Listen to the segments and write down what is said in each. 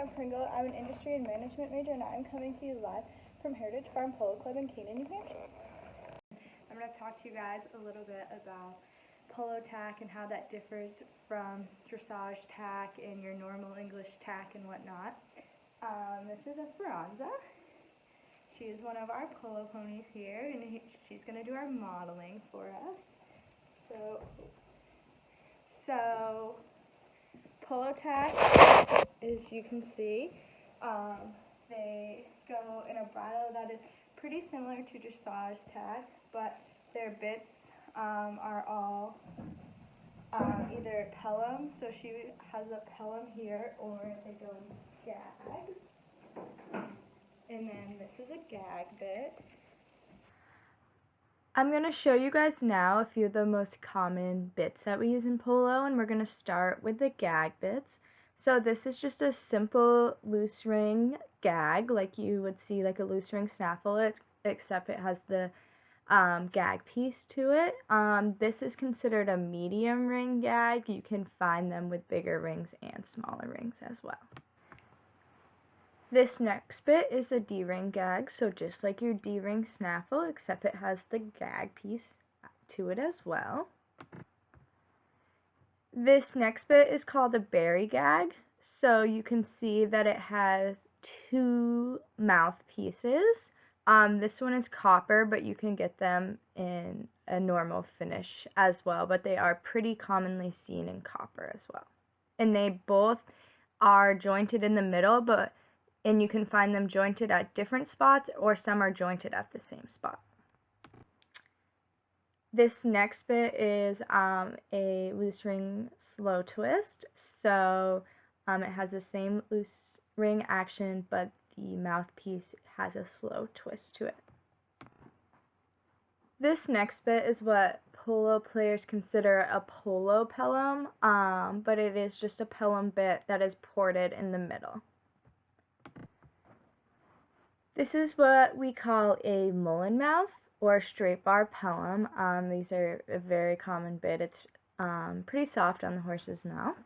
I'm Pringle. I'm an industry and management major, and I'm coming to you live from Heritage Farm Polo Club in Canaan, New Hampshire. I'm going to talk to you guys a little bit about polo tack and how that differs from dressage tack and your normal English tack and whatnot. This is Esperanza. She is one of our polo ponies here, and she's going to do our modeling for us. So polo tack, as you can see, they go in a bridle that is pretty similar to dressage tack, but their bits are all either pelham, so she has a pelham here, or they go in gags. And then this is a gag bit. I'm going to show you guys now a few of the most common bits that we use in polo, and we're going to start with the gag bits. So this is just a simple loose ring gag, like you would see like a loose ring snaffle, except it has the gag piece to it. This is considered a medium ring gag. You can find them with bigger rings and smaller rings as well. This next bit is a D-ring gag, so just like your D-ring snaffle, except it has the gag piece to it as well. This next bit is called a berry gag, so you can see that it has two mouthpieces. This one is copper, but you can get them in a normal finish as well, but they are pretty commonly seen in copper as well. And they both are jointed in the middle, and you can find them jointed at different spots, or some are jointed at the same spot. This next bit is a loose ring slow twist, so it has the same loose ring action, but the mouthpiece has a slow twist to it. This next bit is what polo players consider a polo pelham, but it is just a pelham bit that is ported in the middle. This is what we call a mullen mouth or straight bar pelham. These are a very common bit. It's pretty soft on the horse's mouth.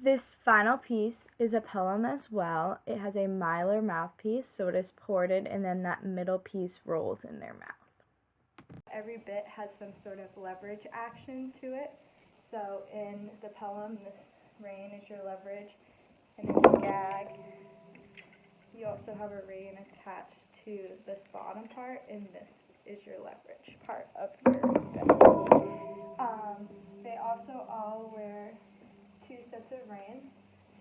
This final piece is a pelham as well. It has a mylar mouthpiece, so it is ported, and then that middle piece rolls in their mouth. Every bit has some sort of leverage action to it. So in the pelham, this rein is your leverage, and in the gag, you also have a rein attached to this bottom part, and this is your leverage part of your bit. They also all wear two sets of reins.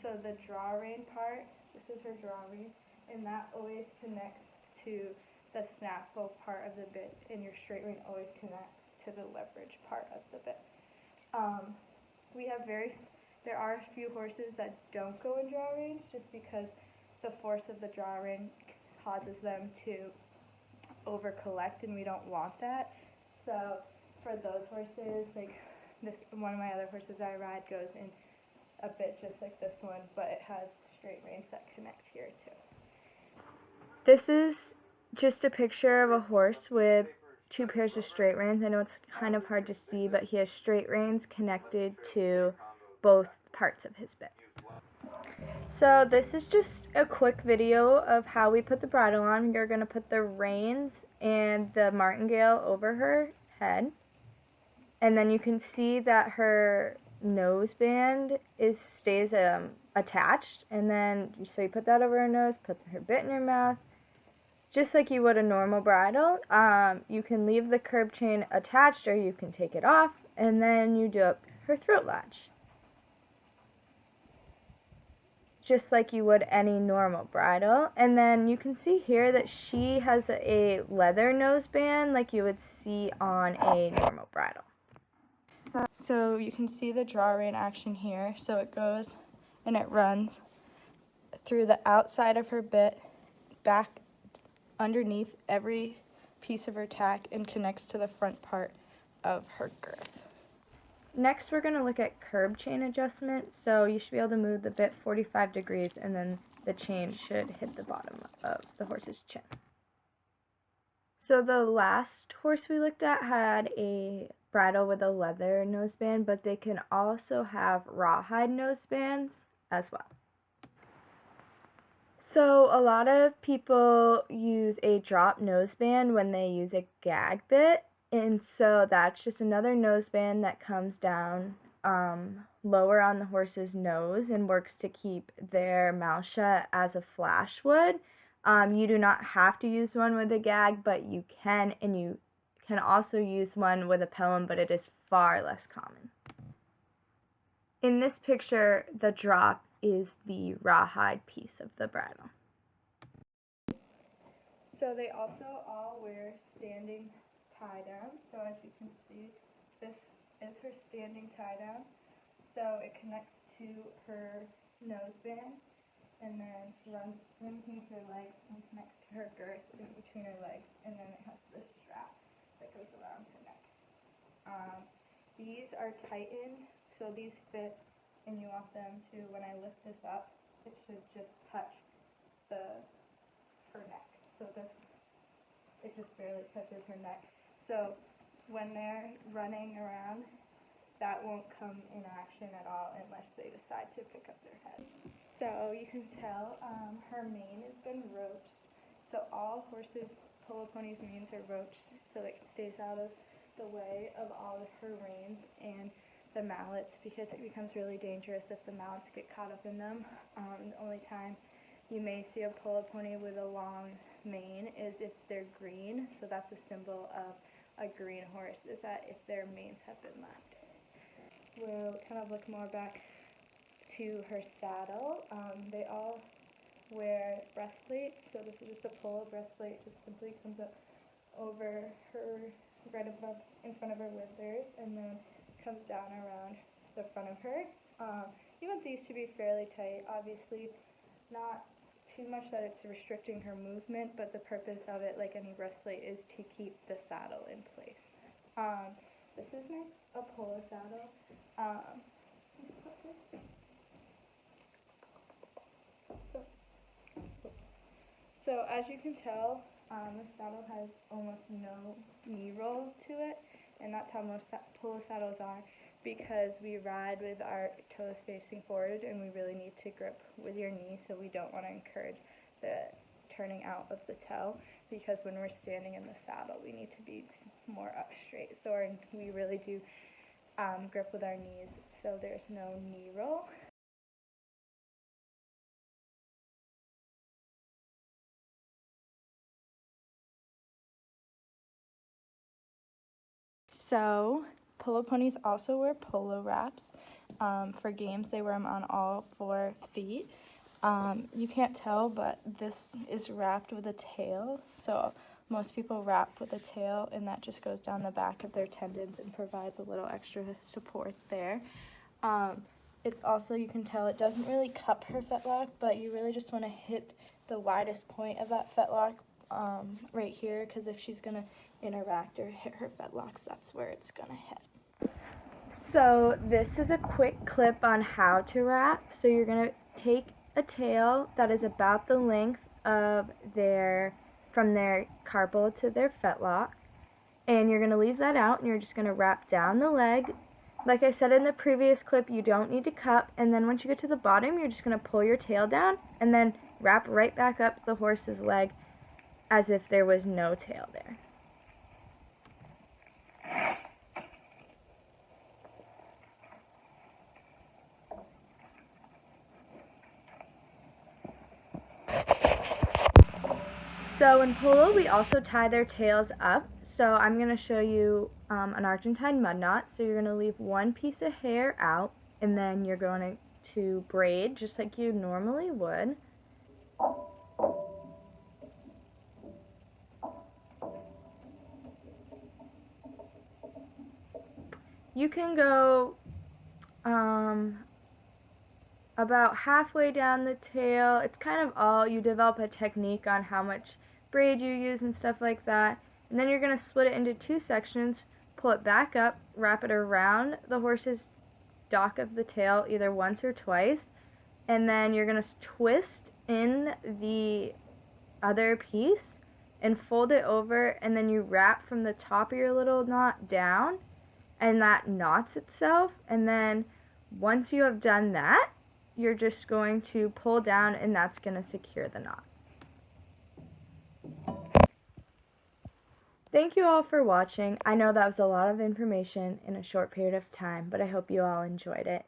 So the draw rein part, this is her draw rein, and that always connects to the snaffle part of the bit, and your straight rein always connects to the leverage part of the bit. There are a few horses that don't go in draw reins just because the force of the draw rein causes them to over collect, and we don't want that. So for those horses, like one of my other horses I ride goes in a bit just like this one, but it has straight reins that connect here too. This is just a picture of a horse with two pairs of straight reins. I know it's kind of hard to see, but he has straight reins connected to both parts of his bit. So this is just a quick video of how we put the bridle on. You're going to put the reins and the martingale over her head, and then you can see that her noseband stays attached, and then so you put that over her nose, put her bit in her mouth, just like you would a normal bridle. You can leave the curb chain attached, or you can take it off, and then you do up her throat latch, just like you would any normal bridle. And then you can see here that she has a leather noseband like you would see on a normal bridle. So you can see the draw rein action here. So it goes and it runs through the outside of her bit, back underneath every piece of her tack, and connects to the front part of her girth. Next, we're going to look at curb chain adjustment. So you should be able to move the bit 45 degrees, and then the chain should hit the bottom of the horse's chin. So the last horse we looked at had a bridle with a leather noseband, but they can also have rawhide nosebands as well. So a lot of people use a drop noseband when they use a gag bit, and so that's just another noseband that comes down lower on the horse's nose and works to keep their mouth shut as a flash would. You do not have to use one with a gag, but you can, and you can also use one with a pelham, but it is far less common. In this picture, the drop is the rawhide piece of the bridle. So they also all wear standing tie down. So as you can see, this is her standing tie down. So it connects to her noseband and then runs underneath her legs and connects to her girth in between her legs, and then it has this strap that goes around her neck. These are tightened, so these fit, and you want them to, when I lift this up, it should just touch her neck. So it just barely touches her neck. So when they're running around, that won't come in action at all unless they decide to pick up their head. So you can tell her mane has been roached. So all horses, polo ponies' manes are roached so it stays out of the way of all of her reins and the mallets, because it becomes really dangerous if the mallets get caught up in them. The only time you may see a polo pony with a long mane is if they're green, so that's a symbol of a green horse, is that if their manes have been left. We'll kind of look more back to her saddle. They all wear breastplates, so this is just a polo breastplate, just simply comes up over her, right above, in front of her withers, and then comes down around the front of her. You want these to be fairly tight, obviously not too much that it's restricting her movement, but the purpose of it, like any breastplate, is to keep the saddle in place. This is a polo saddle. So as you can tell, the saddle has almost no knee roll to it, and that's how most polo saddles are, because we ride with our toes facing forward, and we really need to grip with your knee, so we don't want to encourage the turning out of the toe, because when we're standing in the saddle, we need to be more up straight. So we really do grip with our knees, so there's no knee roll. So polo ponies also wear polo wraps. For games, they wear them on all 4 feet. You can't tell, but this is wrapped with a tail. So most people wrap with a tail, and that just goes down the back of their tendons and provides a little extra support there. It's also, you can tell, it doesn't really cup her fetlock, but you really just want to hit the widest point of that fetlock right here, because if she's going to interact or hit her fetlocks, that's where it's going to hit. So this is a quick clip on how to wrap. So you're going to take a tail that is about the length of from their carpal to their fetlock, and you're going to leave that out, and you're just going to wrap down the leg. Like I said in the previous clip, you don't need to cup, and then once you get to the bottom, you're just going to pull your tail down and then wrap right back up the horse's leg as if there was no tail there. So in polo, we also tie their tails up. So I'm going to show you an Argentine mud knot. So you're going to leave one piece of hair out, and then you're going to braid just like you normally would. You can go about halfway down the tail. It's kind of all, you develop a technique on how much braid you use and stuff like that. And then you're going to split it into 2 sections, pull it back up, wrap it around the horse's dock of the tail either once or twice, and then you're going to twist in the other piece and fold it over, and then you wrap from the top of your little knot down, and that knots itself. And then once you have done that, you're just going to pull down, and that's going to secure the knot. Thank you all for watching. I know that was a lot of information in a short period of time, but I hope you all enjoyed it.